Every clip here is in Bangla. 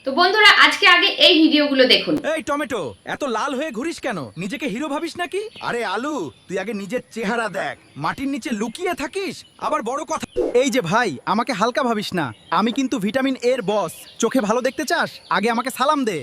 তো বন্ধুরা আজকে আগে এই ভিডিওগুলো দেখুন। এই টমেটো, এত লাল হয়ে ঘুরিস কেন? নিজেকে হিরো ভাবিস নাকি? আরে আলু, তুই আগে নিজের চেহারা দেখ। মাটির নিচে লুকিয়ে থাকিস, আবার বড় কথা। এই যে ভাই, আমাকে হালকা ভাবিস না। আমি কিন্তু ভিটামিন এর বস। চোখে ভালো দেখতে চাস? আগে আমাকে সালাম দে।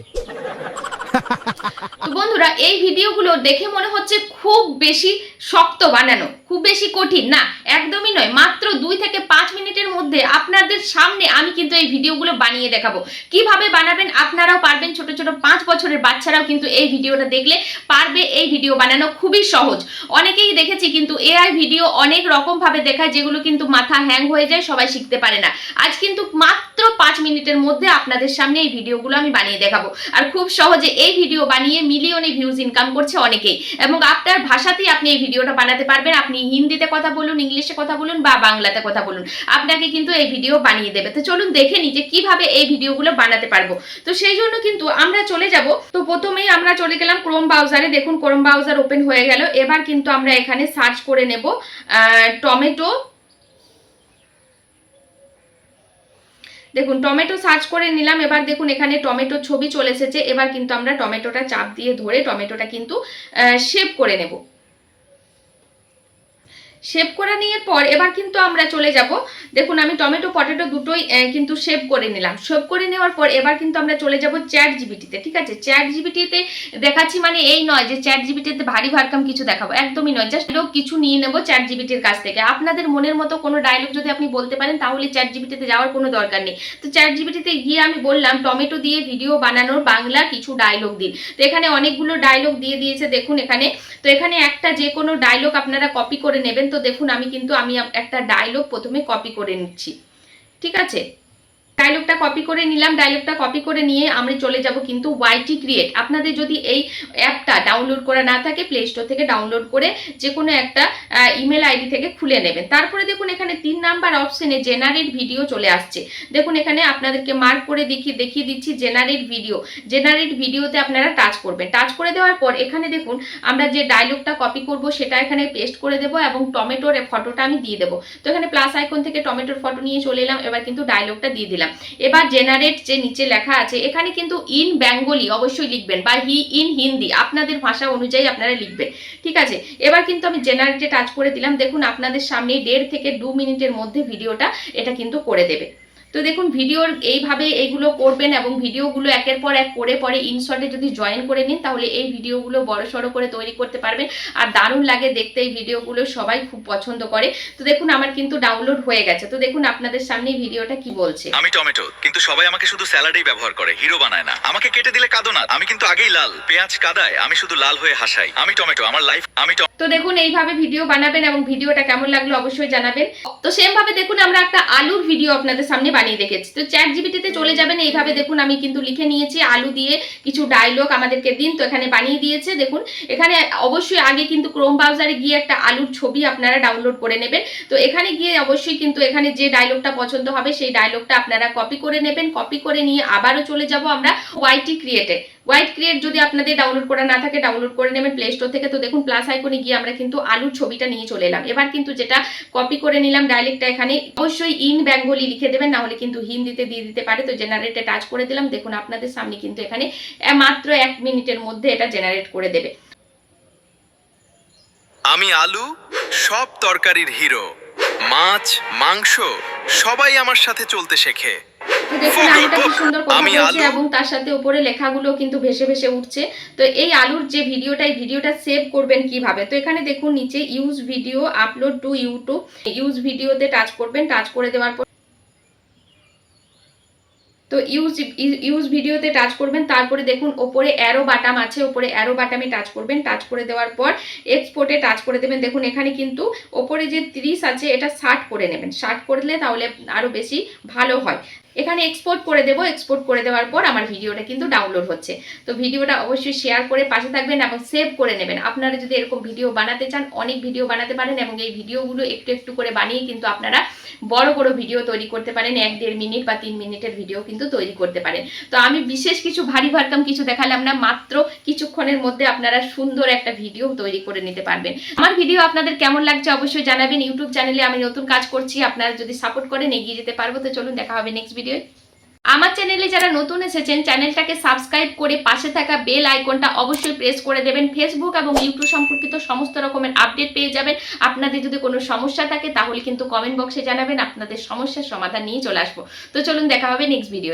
তো বন্ধুরা এই ভিডিওগুলো দেখে মনে হচ্ছে খুব বেশি শক্ত বানানো, খুব বেশি কঠিন না, একদমই নয়। মাত্র 2 থেকে 5 মিনিটের মধ্যে আপনাদের সামনে আমি কিন্তু এই ভিডিওগুলো বানিয়ে দেখাবো। কিভাবে বানাবেন আপনারাও পারবেন, ছোট ছোট 5 বছরের বাচ্চারাও কিন্তু এই ভিডিওটা দেখলে পারবে। এই ভিডিও বানানো খুবই সহজ। অনেকেই দেখেছি কিন্তু এআই ভিডিও অনেক রকম ভাবে দেখায়, যেগুলো কিন্তু মাথা হ্যাং হয়ে যায়, সবাই শিখতে পারে না। আজ কিন্তু মাত্র 5 মিনিটের মধ্যে আপনাদের সামনে এই ভিডিওগুলো আমি বানিয়ে দেখাবো। আর খুব সহজে এই ভিডিও বানিয়ে মিলিয়নে ভিউজ ইনকাম করছে অনেকেই, এবং আপনার ভাষাতেই আপনি এই ভিডিওটা বানাতে পারবেন। আপনি হিন্দিতে কথা বলুন, ইংলিশে কথা বলুন বা বাংলাতে কথা বলুন, আপনাকে কিন্তু এই ভিডিও বানিয়ে দেবে। তো চলুন দেখে নিই যে কিভাবে এই ভিডিওগুলো বানাতে পারবো। তো সেই জন্য কিন্তু আমরা চলে যাব। তো প্রথমেই আমরা চলে গেলাম ক্রোম ব্রাউজারে। দেখুন ক্রোম ব্রাউজার ওপেন হয়ে গেল। এবার কিন্তু আমরা এখানে সার্চ করে নেব টমেটো। দেখুন টমেটো সার্চ করে নিলাম। এবার দেখুন এখানে টমেটো ছবি চলে এসেছে। এবার কিন্তু আমরা টমেটোটা চাপ দিয়ে ধরে টমেটোটা কিন্তু সেভ করে নেব। সেভ করে নেওয়ার পর এবার কিন্তু আমরা চলে যাব। দেখুন আমি টমেটো পটেটো দুটোই কিন্তু সেভ করে নিলাম। সেভ করে নেওয়ার পর এবার কিন্তু আমরা চলে যাব চ্যাট জিপিটিতে। ঠিক আছে, চ্যাট জিপিটিতে দেখাচ্ছি মানে এই নয় যে চ্যাট জিপিটিতে ভারী ভারকাম কিছু দেখাবো, একদমই নয়। জাস্ট কিছু নিয়ে নেব চ্যাট জিপিটির কাছ থেকে। আপনাদের মনের মতো কোনো ডায়লগ যদি আপনি বলতে পারেন তাহলে চ্যাট জিপিটিতে যাওয়ার কোনো দরকার নেই। তো চ্যাট জিপিটিতে গিয়ে আমি বললাম টমেটো দিয়ে ভিডিও বানানোর বাংলা কিছু ডায়লগ দিন। তো এখানে অনেকগুলো ডায়লগ দিয়ে দিয়েছে দেখুন এখানে। তো এখানে একটা যে কোনো ডায়লগ আপনারা কপি করে নেবেন। তো দেখুন আমি একটা ডায়লগ প্রথমে কপি করে নিচ্ছি। ঠিক আছে, ডায়লগটা কপি করে নিলাম। ডায়লগটা কপি করে নিয়ে আমরা চলে যাব কিন্তু ওয়াইটি ক্রিয়েট। আপনাদের যদি এই অ্যাপটা ডাউনলোড করা না থাকে প্লে স্টোর থেকে ডাউনলোড করে যে কোনো একটা ইমেল আইডি থেকে খুলে নেবেন। তারপরে দেখুন এখানে 3 নাম্বার অপশনে জেনারেট ভিডিও চলে আসছে। দেখুন এখানে আপনাদেরকে মার্ক করে দেখিয়ে দিচ্ছি জেনারেট ভিডিও। জেনারেট ভিডিওতে আপনারা টাচ করবেন। টাচ করে দেওয়ার পর এখানে দেখুন আমরা যে ডায়লগটা কপি করব সেটা এখানে পেস্ট করে দেব এবং টমেটোর ফটোটা আমি দিয়ে দেবো। তো এখানে প্লাস আইকন থেকে টমেটোর ফটো নিয়ে চলে এলাম। এবার কিন্তু ডায়লগটা দিয়ে দিলাম। এবার জেনারেট যে নিচে লেখা আছে এখানে কিন্তু ইন বেঙ্গলি অবশ্যই লিখবেন বা ইন হিন্দি, আপনাদের ভাষা অনুযায়ী আপনারা লিখবেন। ঠিক আছে, এবার কিন্তু আমি জেনারেটে টাচ করে দিলাম। দেখুন আপনাদের সামনে 1.5 থেকে 2 মিনিটের মধ্যে ভিডিওটা এটা কিন্তু করে দেবে। তো দেখুন ভিডিওর এইভাবে এইগুলো করবেন এবং ভিডিওগুলো একের পর এক করে পরে ইনশটে যদি জয়েন করে নিন তাহলে এই ভিডিওগুলো বড় সড়ো করে তৈরি করতে পারবেন। আর দারুণ লাগে দেখতে এই ভিডিওগুলো, সবাই খুব পছন্দ করে। তো দেখুন আমার কিন্তু ডাউনলোড হয়ে গেছে। তো দেখুন আপনাদের সামনে ভিডিওটা কি বলছে। আমি টমেটো, কিন্তু সবাই আমাকে শুধু স্যালাডেই ব্যবহার করে, হিরো বানায় না। আমাকে কেটে দিলে কাঁদো না, আমি কিন্তু আগেই লাল। পেঁয়াজ কাদায়, আমি শুধু লাল হয়ে হাসাই। আমি টমেটো, আমার লাইফ আমি। তো দেখুন এইভাবে ভিডিও বানাবেন এবং ভিডিওটা কেমন লাগলো অবশ্যই জানাবেন। তো সেম ভাবে দেখুন আমরা একটা আলুর ভিডিও আপনাদের সামনে বানিয়ে দেখেছি। তো চ্যাট জিপিটিতে চলে যাবেন। এইভাবে দেখুন আমি কিন্তু লিখে নিয়েছি আলু দিয়ে কিছু ডায়লগ আমাদেরকে দিন। তো এখানে বানিয়ে দিয়েছে। দেখুন এখানে অবশ্যই আগে কিন্তু ক্রোম ব্রাউজারে গিয়ে একটা আলুর ছবি আপনারা ডাউনলোড করে নেবেন। তো এখানে গিয়ে অবশ্যই কিন্তু এখানে যে ডায়লগটা পছন্দ হবে সেই ডায়লগটা আপনারা কপি করে নেবেন। কপি করে নিয়ে আবারও চলে যাব আমরা ওয়াইটি ক্রিয়েটে। ওয়াইট ক্রিয়েট যদি আপনাদের ডাউনলোড করা না থাকে ডাউনলোড করে নেবেন প্লে স্টোর থেকে। তো দেখুন প্লাস আইকনে গিয়ে আমরা কিন্তু আলুর ছবিটা নিয়ে চলে এলাম। এবার কিন্তু যেটা কপি করে নিলাম ডায়লেক্টটা এখানে অবশ্যই ইন বেঙ্গলি লিখে দেবেন, না হলে কিন্তু হিন্দিতে দিয়ে দিতে পারে। তো জেনারেটে টাচ করে দিলাম। দেখুন আপনাদের সামনে কিন্তু এখানে মাত্র 1 মিনিটের মধ্যে এটা জেনারেট করে দেবে। আমি আলু, সব তরকারির হিরো। মাছ মাংস সবাই আমার সাথে চলতে শেখে। তো দেখুন আলুটা কি সুন্দর কথা বলছে এবং তার সাথে উপরে লেখাগুলো কিন্তু ভেসে ভেসে উঠছে। তো এই আলুর যে ভিডিওটা, এই ভিডিওটা সেভ করবেন কিভাবে? তো এখানে দেখুন নিচে use video upload two YouTube, use ভিডিওতে টাচ করবেন। টাচ করে দেওয়ার পর তো ইউজ ভিডিওতে টাচ করবেন। তারপরে দেখুন ওপরে অ্যারো বাটাম আছে, ওপরে অ্যারো বাটামে টাচ করবেন। টাচ করে দেওয়ার পর এক্সপোর্টে টাচ করে দেবেন। দেখুন এখানে কিন্তু ওপরে যে 30 আছে এটা 60 করে নেবেন। 60 করলে তাহলে আরো বেশি ভালো হয়। এখানে এক্সপোর্ট করে দেবো। এক্সপোর্ট করে দেওয়ার পর আমার ভিডিওটা কিন্তু ডাউনলোড হচ্ছে। তো ভিডিওটা অবশ্যই শেয়ার করে পাশে থাকবেন এবং সেভ করে নেবেন। আপনারা যদি এরকম ভিডিও বানাতে চান অনেক ভিডিও বানাতে পারেন এবং এই ভিডিওগুলো একটু একটু করে বানিয়ে কিন্তু আপনারা বড় বড় ভিডিও তৈরি করতে পারেন। 1-1.5 মিনিট বা 3 মিনিটের ভিডিও কিন্তু তৈরি করতে পারেন। তো আমি বিশেষ কিছু ভারী ভারকাম কিছু দেখালাম না, মাত্র কিছুক্ষণের মধ্যে আপনারা সুন্দর একটা ভিডিও তৈরি করে নিতে পারবেন। আমার ভিডিও আপনাদের কেমন লাগছে অবশ্যই জানাবেন। ইউটিউব চ্যানেলে আমি নতুন কাজ করছি, আপনারা যদি সাপোর্ট করেন এগিয়ে যেতে পারবো। তো চলুন দেখা হবে নেক্সট ভিডিও। আমার চ্যানেলে যারা নতুন এসেছেন চ্যানেলটাকে সাবস্ক্রাইব করে পাশে থাকা বেল আইকনটা অবশ্যই প্রেস করে দেবেন। ফেসবুক এবং ইউটিউব সম্পর্কিত সমস্ত রকমের আপডেট পেয়ে যাবেন। আপনাদের যদি কোনো সমস্যা থাকে তাহলে কিন্তু কমেন্ট বক্সে জানাবেন, আপনাদের সমস্যার সমাধান নিয়ে চলে আসবো। তো চলুন দেখা হবে নেক্সট ভিডিও।